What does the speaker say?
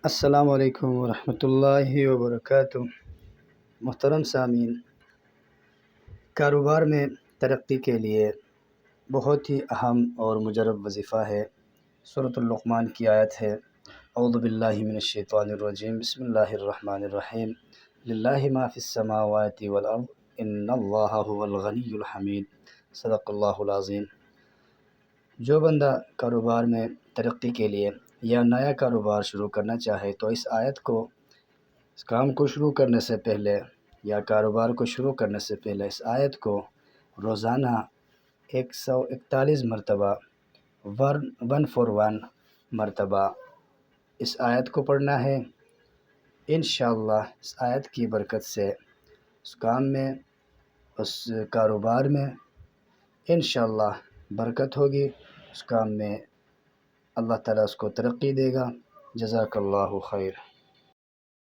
السلام علیکم ورحمۃ اللہ وبرکاتہ۔ محترم سامعین، کاروبار میں ترقی کے لیے بہت ہی اہم اور مجرب وظیفہ ہے۔ سورۃ اللقمان کی آیت ہے، اعوذ باللہ من الشیطان الرجیم، بسم اللہ الرحمن الرحیم، للہ ما فی السماوات والارض ان اللہ هو الغنی الحمید، صدق اللہ العظیم۔ جو بندہ کاروبار میں ترقی کے لیے یا نیا کاروبار شروع کرنا چاہے تو اس آیت کو، اس کام کو شروع کرنے سے پہلے یا کاروبار کو شروع کرنے سے پہلے اس آیت کو روزانہ 141 مرتبہ 141 مرتبہ اس آیت کو پڑھنا ہے۔ انشاءاللہ اس آیت کی برکت سے اس کام میں، اس کاروبار میں انشاءاللہ برکت ہوگی، اس کام میں اللہ تعالیٰ اس کو ترقی دے گا۔ جزاک اللہ خیر۔